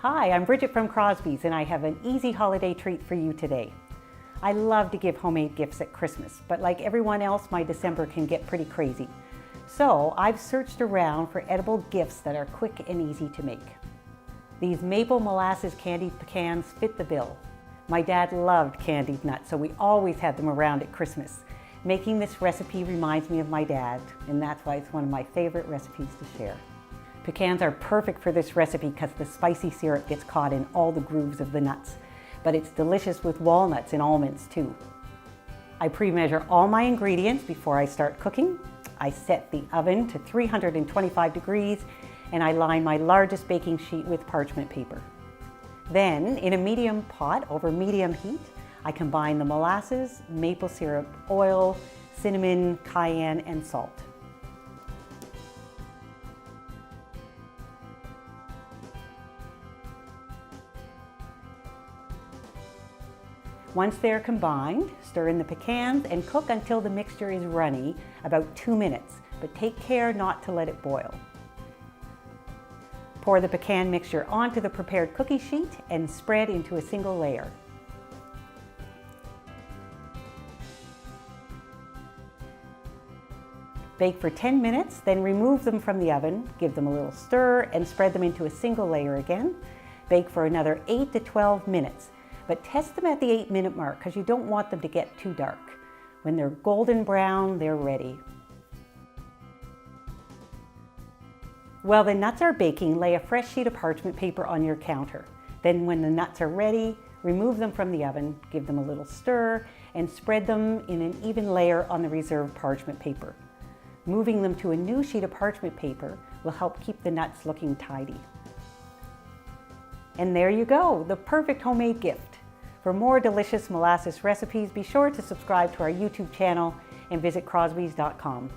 Hi, I'm Bridget from Crosby's and I have an easy holiday treat for you today. I love to give homemade gifts at Christmas, but like everyone else, my December can get pretty crazy. So I've searched around for edible gifts that are quick and easy to make. These maple molasses candied pecans fit the bill. My dad loved candied nuts, so we always had them around at Christmas. Making this recipe reminds me of my dad, and that's why it's one of my favorite recipes to share. Pecans are perfect for this recipe because the spicy syrup gets caught in all the grooves of the nuts, but it's delicious with walnuts and almonds too. I pre-measure all my ingredients before I start cooking. I set the oven to 325 degrees and I line my largest baking sheet with parchment paper. Then, in a medium pot over medium heat, I combine the molasses, maple syrup, oil, cinnamon, cayenne, and salt. Once they're combined, stir in the pecans and cook until the mixture is runny, about 2 minutes, but take care not to let it boil. Pour the pecan mixture onto the prepared cookie sheet and spread into a single layer. Bake for 10 minutes, then remove them from the oven, give them a little stir, and spread them into a single layer again. Bake for another 8 to 12 minutes. But test them at the 8-minute mark because you don't want them to get too dark. When they're golden brown, they're ready. While the nuts are baking, lay a fresh sheet of parchment paper on your counter. Then when the nuts are ready, remove them from the oven, give them a little stir, and spread them in an even layer on the reserved parchment paper. Moving them to a new sheet of parchment paper will help keep the nuts looking tidy. And there you go, the perfect homemade gift. For more delicious molasses recipes, be sure to subscribe to our YouTube channel and visit crosbys.com.